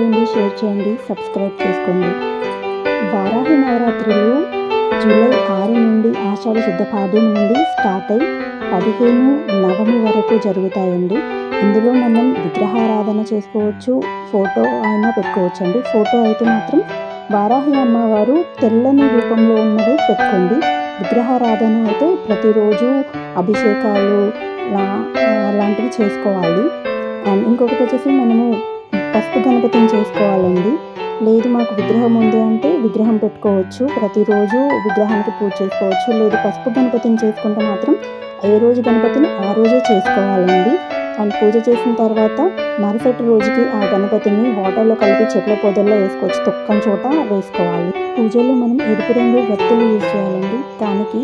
చేయండి, షేర్ చేయండి, సబ్స్క్రైబ్ చేసుకోండి. వారాహి నవరాత్రులు జూలై 6 నుండి ఆషాఢ శుద్ధ పాడ్యం నుండి స్టార్ట్ అయ్యి 15 నవమి వరకు జరుగుతాయండి. ఇందులో మనం విగ్రహారాధన చేసుకోవచ్చు, ఫోటో అయినా పెట్టుకోవచ్చండి. ఫోటో అయితే మాత్రం వారాహి అమ్మవారు తెల్లని రూపంలో ఉన్నదే పెట్టుకోండి. విగ్రహారాధన అయితే ప్రతిరోజు అభిషేకాలు లాంటివి చేసుకోవాలి. అండ్ ఇంకొకటి వచ్చేసి మనము పసుపు గణపతిని చేసుకోవాలండి. లేదు మాకు విగ్రహం ఉంది అంటే విగ్రహం పెట్టుకోవచ్చు, ప్రతిరోజు విగ్రహానికి పూజ చేసుకోవచ్చు. లేదు పసుపు గణపతిని చేసుకుంటే మాత్రం ఏ రోజు గణపతిని ఆ రోజే చేసుకోవాలండి. అండ్ పూజ చేసిన తర్వాత మరుసటి రోజుకి ఆ గణపతిని వాటర్లో కలిపి చెట్ల పొదల్లో వేసుకోవచ్చు, తొక్కని చోట వేసుకోవాలి. పూజలో మనం ఎరుపు రంగు వత్తులు యూజ్ చేయాలండి. దానికి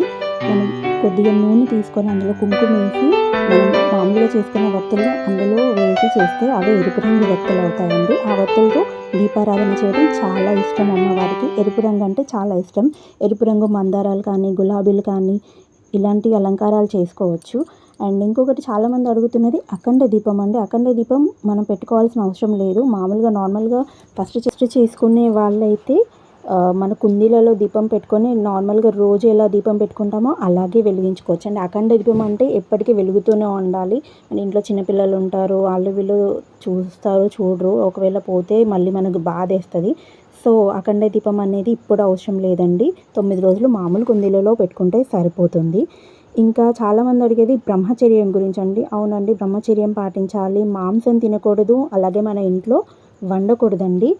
మనం కొద్దిగా నూనె తీసుకొని అందులో కుంకుమ వేసి మనం మామూలుగా చేసుకున్న వత్తులు అందులో వేసి చేస్తే అవి ఎరుపు రంగు వత్తులు అవుతాయండి. ఆ వత్తులతో దీపారాధన చేయడం చాలా ఇష్టం అమ్మవారికి. ఎరుపు రంగు అంటే చాలా ఇష్టం. ఎరుపు రంగు మందారాలు కానీ, గులాబీలు కానీ ఇలాంటి అలంకారాలు చేసుకోవచ్చు. అండ్ ఇంకొకటి చాలామంది అడుగుతున్నది అఖండ దీపం అండి. అఖండ దీపం మనం పెట్టుకోవాల్సిన అవసరం లేదు. మామూలుగా నార్మల్గా ఫస్ట్ చేసుకునే వాళ్ళైతే మన కుండీలలో దీపం పెట్టుకొని నార్మల్గా రోజు ఎలా దీపం పెట్టుకుంటామో అలాగే వెలిగించుకోవచ్చు అండి. అఖండ దీపం అంటే ఎప్పటికీ వెలుగుతూనే ఉండాలి. మన ఇంట్లో చిన్నపిల్లలు ఉంటారు, వాళ్ళు వీళ్ళు చూస్తారు, చూడరు, ఒకవేళ పోతే మళ్ళీ మనకు బాధ వేస్తుంది. సో అఖండ దీపం అనేది ఇప్పుడు అవసరం లేదండి. 9 రోజులు మామూలు కుండీలలో పెట్టుకుంటే సరిపోతుంది. ఇంకా చాలామంది అడిగేది బ్రహ్మచర్యం గురించి అండి. అవునండి, బ్రహ్మచర్యం పాటించాలి. మాంసం తినకూడదు, అలాగే మన ఇంట్లో వండకూడదండి.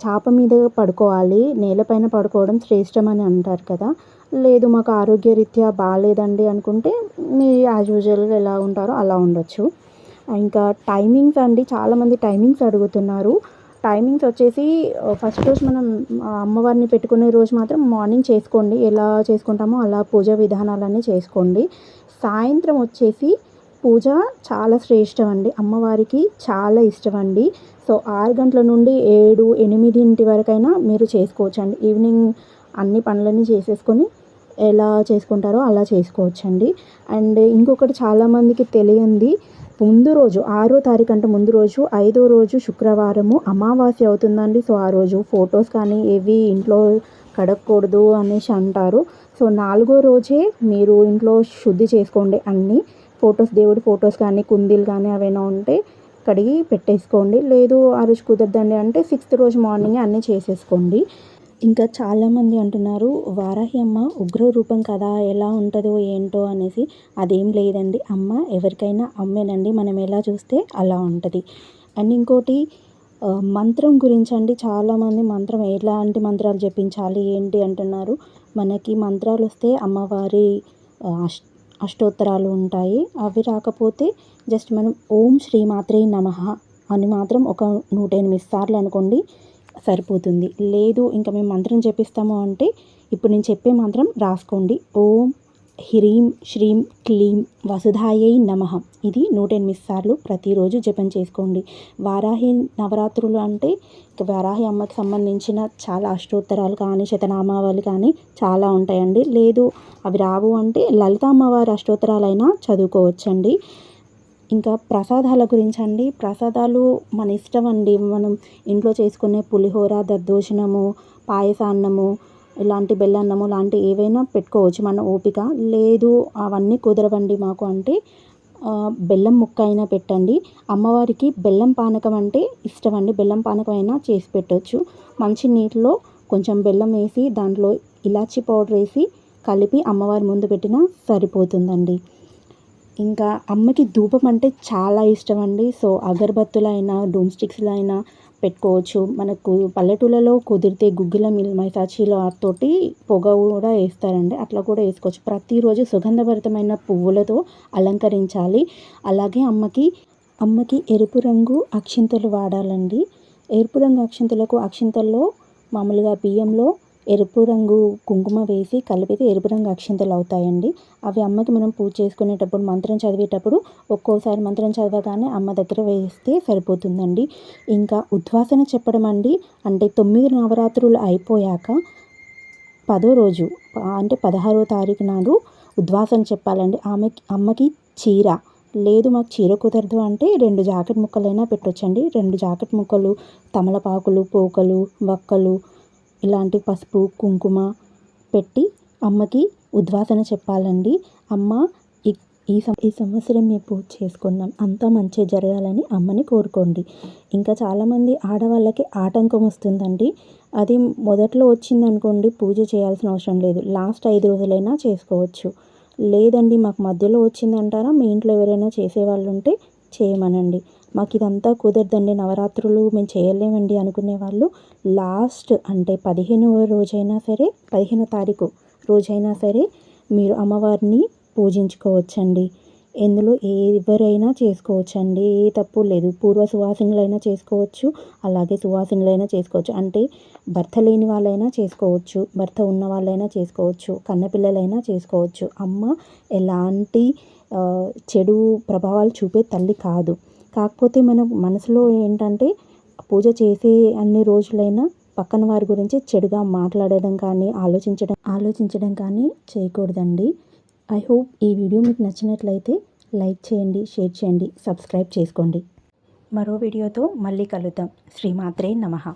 చాప మీద పడుకోవాలి, నేలపైన పడుకోవడం శ్రేష్టం అని అంటారు కదా. లేదు మాకు ఆరోగ్యరీత్యా బాగాలేదండి అనుకుంటే మీరు యాజ్ యూజువల్గా ఎలా ఉంటారో అలా ఉండొచ్చు. ఇంకా టైమింగ్స్ అండి, చాలామంది టైమింగ్స్ అడుగుతున్నారు. టైమింగ్స్ వచ్చేసి ఫస్ట్ రోజు మనం అమ్మవారిని పెట్టుకునే రోజు మాత్రం మార్నింగ్ చేసుకోండి, ఎలా చేసుకుంటామో అలా పూజా విధానాలన్నీ చేసుకోండి. సాయంత్రం వచ్చేసి పూజ చాలా శ్రేష్టం అండి, అమ్మవారికి చాలా ఇష్టం అండి. సో 6 గంటల నుండి 7, 8 వరకైనా మీరు చేసుకోవచ్చండి. ఈవినింగ్ అన్ని పనులన్నీ చేసేసుకొని ఎలా చేసుకుంటారో అలా చేసుకోవచ్చండి. అండ్ ఇంకొకటి చాలామందికి తెలియంది, ముందు రోజు 6వ తారీఖు అంటే ముందు రోజు 5వ రోజు శుక్రవారము అమావాస్య అవుతుందండి. సో ఆ రోజు ఫొటోస్ కానీ ఏవి ఇంట్లో కడగకూడదు అనేసి అంటారు. సో 4వ రోజే మీరు ఇంట్లో శుద్ధి చేసుకోండి. అన్ని దేవుడి ఫొటోస్ కానీ, కుందీలు కానీ అవైనా ఉంటే కడిగి పెట్టేసుకోండి. లేదు ఆ రోజు కుదరదండి అంటే 6th రోజు మార్నింగే అన్నీ చేసేసుకోండి. ఇంకా చాలామంది అంటున్నారు వారాహి అమ్మ ఉగ్ర రూపం కదా, ఎలా ఉంటుందో ఏంటో అనేసి. అదేం లేదండి, అమ్మ ఎవరికైనా అమ్మేనండి, మనం ఎలా చూస్తే అలా ఉంటుంది. అండ్ ఇంకోటి మంత్రం గురించి అండి. చాలామంది మంత్రం ఎలాంటి మంత్రాలు జపించాలి ఏంటి అంటున్నారు. మనకి మంత్రాలు వస్తే అమ్మవారి అష్టోత్తరాలు ఉంటాయి. అవి రాకపోతే జస్ట్ మనం ఓం శ్రీ మాత్రే నమః అని మాత్రం ఒక 108 సార్లు అనుకోండి, సరిపోతుంది. లేదు ఇంకా మేము మంత్రం జపిస్తాము అంటే ఇప్పుడు నేను చెప్పే మంత్రం రాసుకోండి. ఓం హ్రీం శ్రీం క్లీం వసుధాయై నమః. ఇది 108 సార్లు ప్రతిరోజు జపం చేసుకోండి. వారాహి నవరాత్రులు అంటే వారాహి అమ్మకి సంబంధించిన చాలా అష్టోత్తరాలు కానీ, శతనామావళి కానీ చాలా ఉంటాయండి. లేదు అవి రావు అంటే లలిత అమ్మవారి అష్టోత్తరాలైనా చదువుకోవచ్చండి. ఇంకా ప్రసాదాల గురించి అండి. ప్రసాదాలు మన ఇష్టం అండి. మనం ఇంట్లో చేసుకునే పులిహోర, దద్దోజనము, పాయసాన్నము, ఇలాంటి బెల్లన్నము లాంటి ఏవైనా పెట్టుకోవచ్చు మన ఓపిక. లేదు అవన్నీ కుదరవండి మాకు అంటే బెల్లం ముక్క అయినా పెట్టండి. అమ్మవారికి బెల్లం పానకం అంటే ఇష్టం అండి, బెల్లం పానకం అయినా చేసి పెట్టవచ్చు. మంచి నీటిలో కొంచెం బెల్లం వేసి దాంట్లో ఇలాచీ పౌడర్ వేసి కలిపి అమ్మవారి ముందు పెట్టినా సరిపోతుందండి. ఇంకా అమ్మకి ధూపం అంటే చాలా ఇష్టం అండి. సో అగరబత్తులైనా, డూమ్ స్టిక్స్లో అయినా పెట్టుకోవచ్చు. మనకు పల్లెటూళ్ళలో కుదిరితే గుగ్గిల మైసాచీలతోటి పొగ కూడా వేస్తారండి, అట్లా కూడా వేసుకోవచ్చు. ప్రతిరోజు సుగంధభరితమైన పువ్వులతో అలంకరించాలి. అలాగే అమ్మకి ఎరుపు రంగు అక్షింతలు వాడాలండి. ఎరుపు రంగు అక్షింతల్లో మామూలుగా బియ్యంలో ఎరుపు రంగు కుంకుమ వేసి కలిపితే ఎరుపు రంగు అక్షింతలు అవుతాయండి. అవి అమ్మకి మనం పూజ చేసుకునేటప్పుడు, మంత్రం చదివేటప్పుడు ఒక్కోసారి మంత్రం చదవగానే అమ్మ దగ్గర వేస్తే సరిపోతుందండి. ఇంకా ఉద్వాసన చెప్పడం అండి. అంటే 9 నవరాత్రులు అయిపోయాక 10వ రోజు అంటే 16వ తారీఖు నాడు ఉద్వాసన చెప్పాలండి. అమ్మకి చీర లేదు మాకు చీర కుదరదు అంటే 2 జాకెట్ ముక్కలైనా పెట్టొచ్చండి. 2 జాకెట్ ముక్కలు, తమలపాకులు, పోకలు, వక్కలు ఇలాంటి పసుపు, కుంకుమ పెట్టి అమ్మకి ఉద్వాసన చెప్పాలండి. అమ్మ ఈ సంవత్సరం మేము పూజ చేసుకున్నాం, అంతా మంచి జరగాలని అమ్మని కోరుకోండి. ఇంకా చాలామంది ఆడవాళ్ళకి ఆటంకం వస్తుందండి. అది మొదట్లో వచ్చిందనుకోండి పూజ చేయాల్సిన అవసరం లేదు, లాస్ట్ 5 రోజులైనా చేసుకోవచ్చు. లేదండి మాకు మధ్యలో వచ్చిందంటారా, మీ ఇంట్లో ఎవరైనా చేసేవాళ్ళు ఉంటే చేయమనండి. మాకు ఇదంతా కుదరదండి, నవరాత్రులు మేము చేయలేమండి అనుకునే వాళ్ళు లాస్ట్ అంటే 15వ రోజైనా సరే, 15వ తారీఖు రోజైనా సరే మీరు అమ్మవారిని పూజించుకోవచ్చండి. ఇందులో ఎవరైనా చేసుకోవచ్చండి, ఏ తప్పు లేదు. పూర్వ సువాసినులైనా చేసుకోవచ్చు, అలాగే సువాసినులైనా చేసుకోవచ్చు. అంటే భర్త లేని వాళ్ళైనా చేసుకోవచ్చు, భర్త ఉన్న వాళ్ళైనా చేసుకోవచ్చు, కన్నపిల్లలైనా చేసుకోవచ్చు. అమ్మ ఎలాంటి చెడు ప్రభావాలు చూపే తల్లి కాదు. కాకపోతే మన మనసులో ఏంటంటే పూజ చేసే అన్ని రోజులైనా పక్కన వారి గురించి చెడుగా మాట్లాడడం కానీ ఆలోచించడం కానీ చేయకూడదండి. ఐ హోప్ ఈ వీడియో మీకు నచ్చినట్లయితే లైక్ చేయండి, షేర్ చేయండి, సబ్స్క్రైబ్ చేసుకోండి. మరో వీడియోతో మళ్ళీ కలుద్దాం. శ్రీమాత్రే నమః.